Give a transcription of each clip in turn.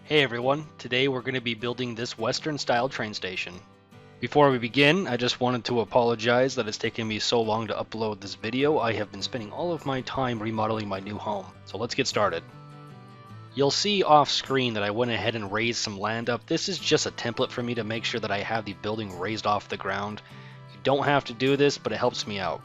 Hey everyone, today we're going to be building this Western style train station. Before we begin, I just wanted to apologize that it's taken me so long to upload this video. I have been spending all of my time remodeling my new home, so let's get started. You'll see off screen that I went ahead and raised some land up. This is just a template for me to make sure that I have the building raised off the ground. You don't have to do this, but it helps me out.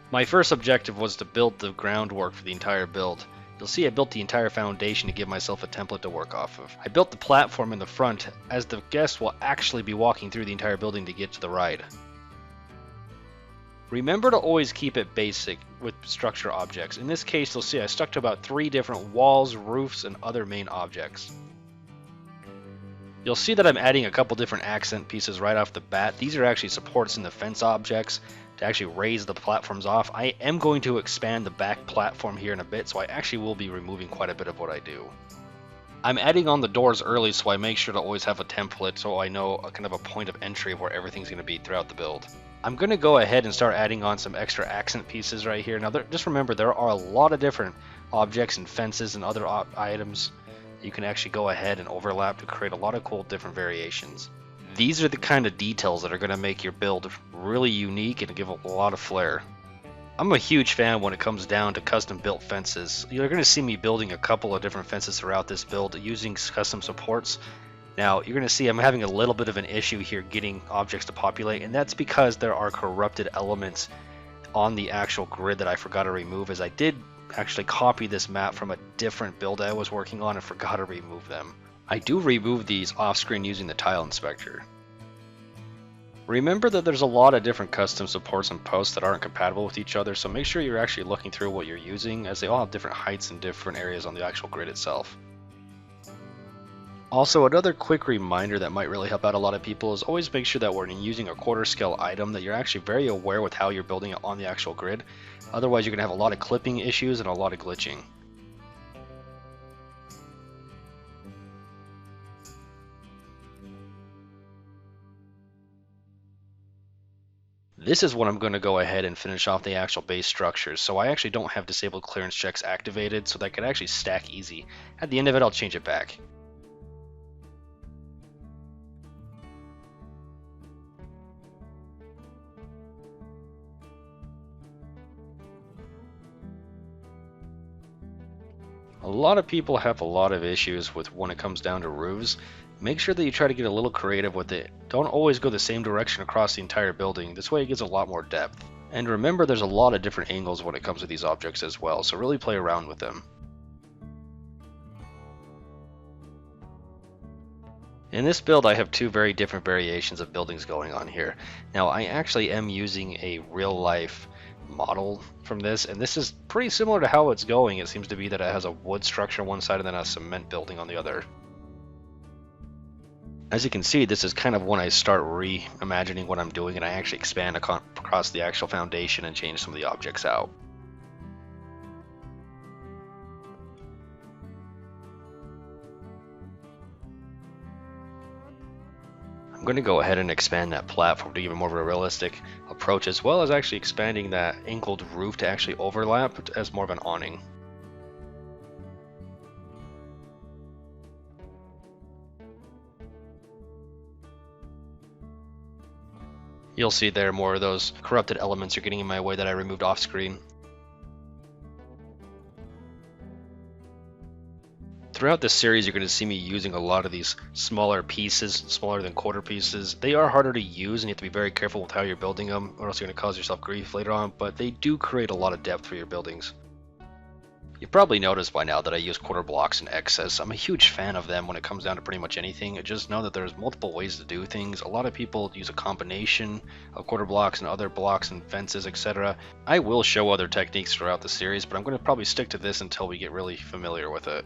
My first objective was to build the groundwork for the entire build. You'll see I built the entire foundation to give myself a template to work off of. I built the platform in the front, as the guest will actually be walking through the entire building to get to the ride. Remember to always keep it basic with structure objects. In this case, you'll see I stuck to about 3 different walls, roofs, and other main objects. You'll see that I'm adding a couple different accent pieces right off the bat. These are actually supports in the fence objects to actually raise the platforms off. I am going to expand the back platform here in a bit, so I actually will be removing quite a bit of what I do. I'm adding on the doors early, so I make sure to always have a template so I know a kind of a point of entry of where everything's going to be throughout the build. I'm going to go ahead and start adding on some extra accent pieces right here. Now, just remember, there are a lot of different objects and fences and other items you can actually go ahead and overlap to create a lot of cool different variations. These are the kind of details that are going to make your build really unique and give a lot of flair. I'm a huge fan when it comes down to custom built fences. You're going to see me building a couple of different fences throughout this build using custom supports. Now you're going to see I'm having a little bit of an issue here getting objects to populate, and that's because there are corrupted elements on the actual grid that I forgot to remove, as I did actually copy this map from a different build I was working on and forgot to remove them. I do remove these off screen using the tile inspector. Remember that there's a lot of different custom supports and posts that aren't compatible with each other, so make sure you're actually looking through what you're using, as they all have different heights and different areas on the actual grid itself. Also, another quick reminder that might really help out a lot of people is always make sure that when you're using a quarter scale item that you're actually very aware with how you're building it on the actual grid. Otherwise, you're going to have a lot of clipping issues and a lot of glitching. This is when I'm going to go ahead and finish off the actual base structures, so I actually don't have disabled clearance checks activated, so that can actually stack easy. At the end of it, I'll change it back. A lot of people have a lot of issues with when it comes down to roofs. Make sure that you try to get a little creative with it. Don't always go the same direction across the entire building. This way it gives a lot more depth. And remember, there's a lot of different angles when it comes to these objects as well, so really play around with them. In this build, I have 2 very different variations of buildings going on here. Now, I actually am using a real-life model from this, and this is pretty similar to how it's going. It seems to be that it has a wood structure on one side and then a cement building on the other. As you can see, this is kind of when I start reimagining what I'm doing, and I actually expand across the actual foundation and change some of the objects out. I'm going to go ahead and expand that platform to give it more of a realistic approach, as well as actually expanding that angled roof to actually overlap as more of an awning. You'll see there more of those corrupted elements are getting in my way that I removed off screen. Throughout this series, you're going to see me using a lot of these smaller pieces, smaller than quarter pieces. They are harder to use, and you have to be very careful with how you're building them, or else you're going to cause yourself grief later on, but they do create a lot of depth for your buildings. You've probably noticed by now that I use quarter blocks in excess. I'm a huge fan of them when it comes down to pretty much anything. Just know that there's multiple ways to do things. A lot of people use a combination of quarter blocks and other blocks and fences, etc. I will show other techniques throughout the series, but I'm going to probably stick to this until we get really familiar with it.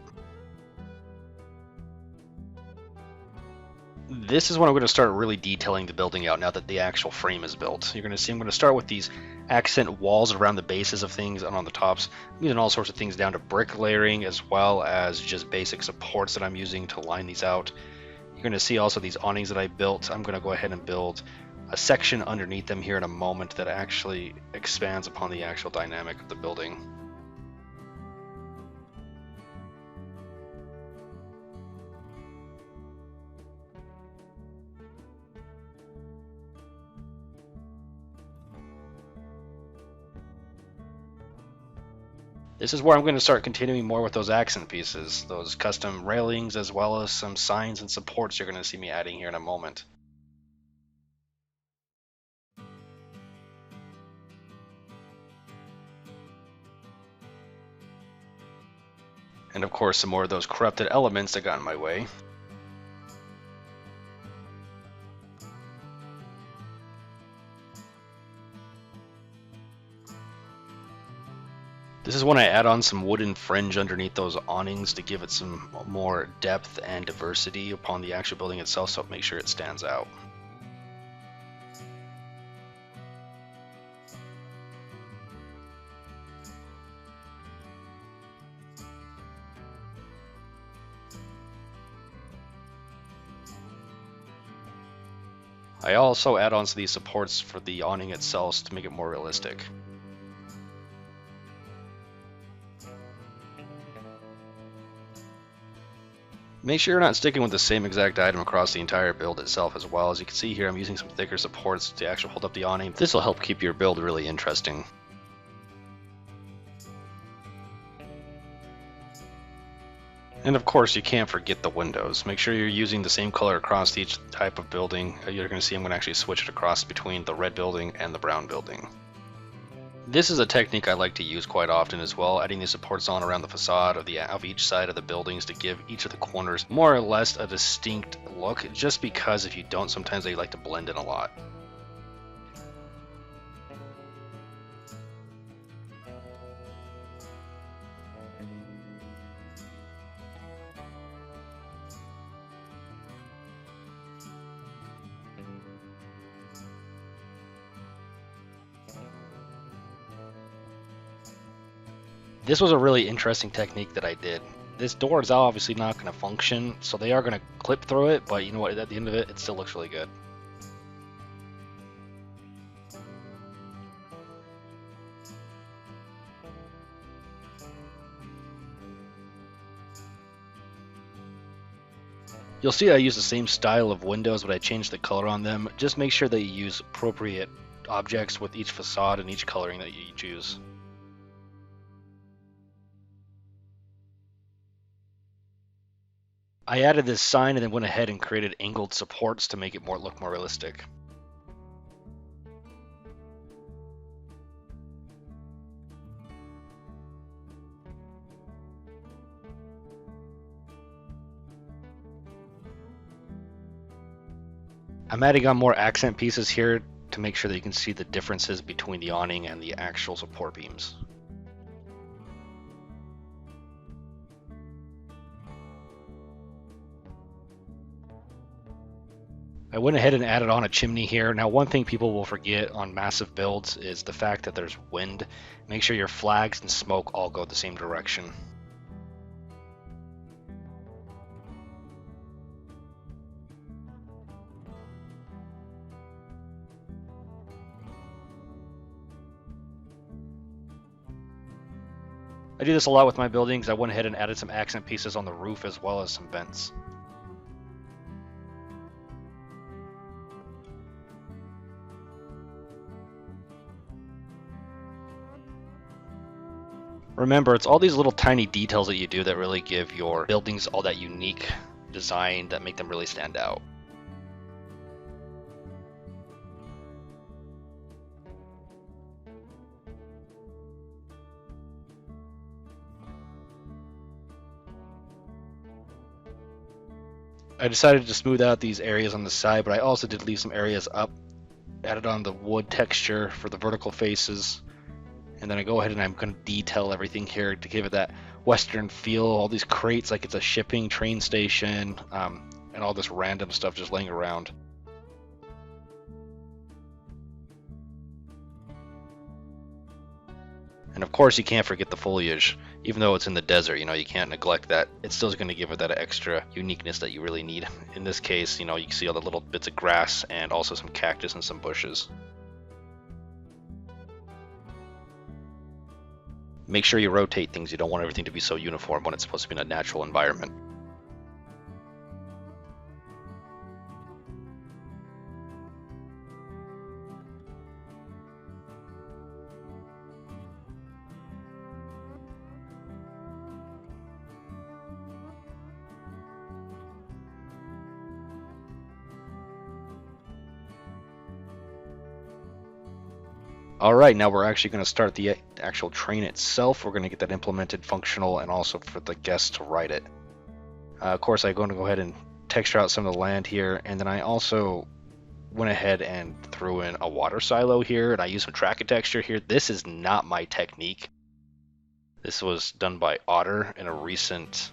This is when I'm going to start really detailing the building out now that the actual frame is built. You're going to see I'm going to start with these accent walls around the bases of things and on the tops. I'm using all sorts of things down to brick layering, as well as just basic supports that I'm using to line these out. You're going to see also these awnings that I built. I'm going to go ahead and build a section underneath them here in a moment that actually expands upon the actual dynamic of the building. This is where I'm going to start continuing more with those accent pieces, those custom railings, as well as some signs and supports you're going to see me adding here in a moment. And of course, some more of those corrupted elements that got in my way. This is when I add on some wooden fringe underneath those awnings to give it some more depth and diversity upon the actual building itself, so make sure it stands out. I also add on these supports for the awning itself to make it more realistic. Make sure you're not sticking with the same exact item across the entire build itself as well. As you can see here, I'm using some thicker supports to actually hold up the awning. This will help keep your build really interesting. And of course, you can't forget the windows. Make sure you're using the same color across each type of building. You're going to see I'm going to actually switch it across between the red building and the brown building. This is a technique I like to use quite often as well, adding these supports on around the facade of each side of the buildings to give each of the corners more or less a distinct look, just because if you don't, sometimes they like to blend in a lot. This was a really interesting technique that I did. This door is obviously not going to function, so they are going to clip through it, but you know what, at the end of it, it still looks really good. You'll see I use the same style of windows, but I changed the color on them. Just make sure that you use appropriate objects with each facade and each coloring that you choose. I added this sign and then went ahead and created angled supports to make it look more realistic. I'm adding on more accent pieces here to make sure that you can see the differences between the awning and the actual support beams. I went ahead and added on a chimney here. Now, one thing people will forget on massive builds is the fact that there's wind. Make sure your flags and smoke all go the same direction. I do this a lot with my buildings. I went ahead and added some accent pieces on the roof as well as some vents. Remember, it's all these little tiny details that you do that really give your buildings all that unique design that make them really stand out. I decided to smooth out these areas on the side, but I also did leave some areas up, added on the wood texture for the vertical faces. And then I go ahead and I'm going to detail everything here to give it that Western feel. All these crates like it's a shipping train station, and all this random stuff just laying around. And of course, you can't forget the foliage. Even though it's in the desert, you can't neglect that. It's still going to give it that extra uniqueness that you really need. In this case, you can see all the little bits of grass and also some cactus and some bushes. Make sure you rotate things. You don't want everything to be so uniform when it's supposed to be in a natural environment. Alright, now we're actually going to start the actual train itself. We're going to get that implemented functional and also for the guests to ride it. Of course, I'm going to go ahead and texture out some of the land here, and then I also went ahead and threw in a water silo here, and I used some track texture here. This is not my technique. This was done by Otter in a recent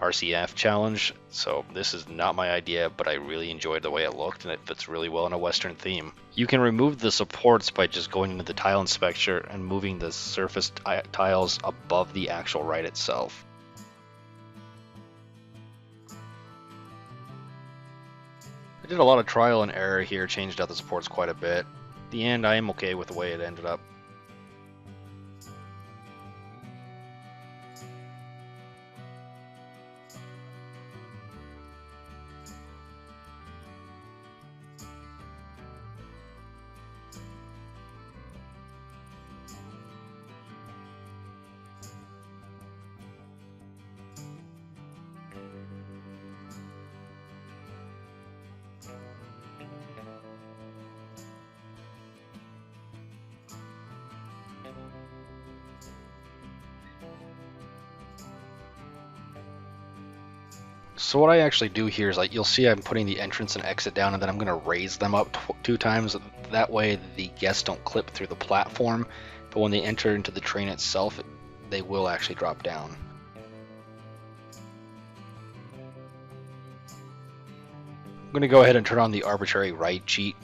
RCF challenge, so this is not my idea, but I really enjoyed the way it looked, and it fits really well in a Western theme. You can remove the supports by just going into the tile inspector and moving the surface tiles above the actual ride itself. I did a lot of trial and error here, changed out the supports quite a bit. At the end, I am okay with the way it ended up. So what I actually do here is, like, you'll see I'm putting the entrance and exit down, and then I'm going to raise them up 2 times. That way the guests don't clip through the platform, but when they enter into the train itself, they will actually drop down. I'm going to go ahead and turn on the arbitrary ride cheat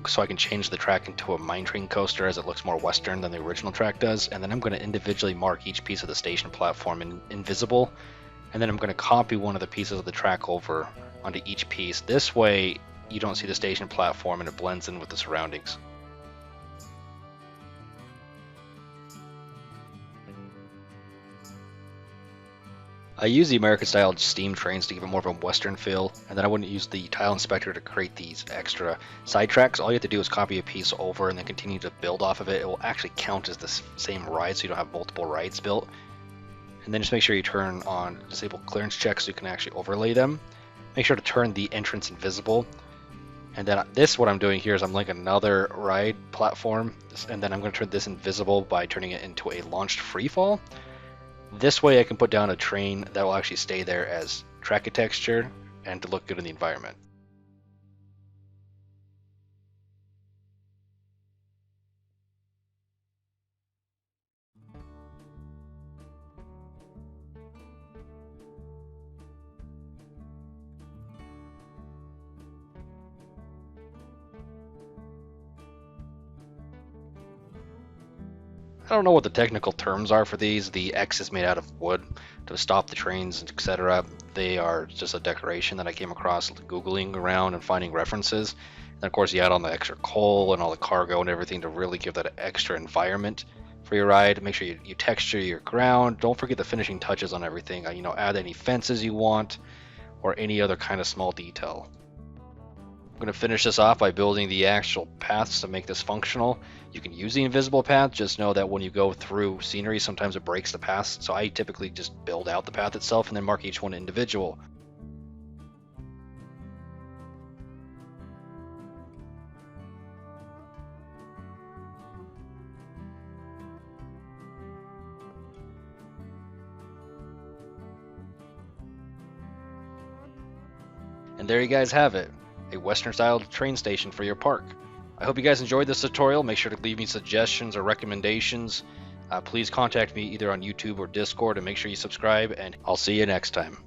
so I can change the track into a mine train coaster as it looks more Western than the original track does, and then I'm going to individually mark each piece of the station platform in invisible. And then I'm going to copy one of the pieces of the track over onto each piece. This way you don't see the station platform and it blends in with the surroundings. I use the American style steam trains to give it more of a Western feel, and then I wouldn't use the tile inspector to create these extra side tracks. All you have to do is copy a piece over and then continue to build off of it. It will actually count as the same ride, so you don't have multiple rides built. And then just make sure you turn on disable clearance checks so you can actually overlay them. Make sure to turn the entrance invisible. And then what I'm doing here is I'm linking another ride platform, and then I'm going to turn this invisible by turning it into a launched freefall. This way I can put down a train that will actually stay there as track texture and to look good in the environment. I don't know what the technical terms are for these. The X is made out of wood to stop the trains, etc. They are just a decoration that I came across Googling around and finding references. And of course you add on the extra coal and all the cargo and everything to really give that extra environment for your ride. Make sure you texture your ground. Don't forget the finishing touches on everything. Add any fences you want or any other kind of small detail. I'm going to finish this off by building the actual paths to make this functional. You can use the invisible path, just know that when you go through scenery, sometimes it breaks the path, so I typically just build out the path itself and then mark each one individual. And there you guys have it, a Western style train station for your park. I hope you guys enjoyed this tutorial. Make sure to leave me suggestions or recommendations. Please contact me either on YouTube or Discord, and make sure you subscribe, and I'll see you next time.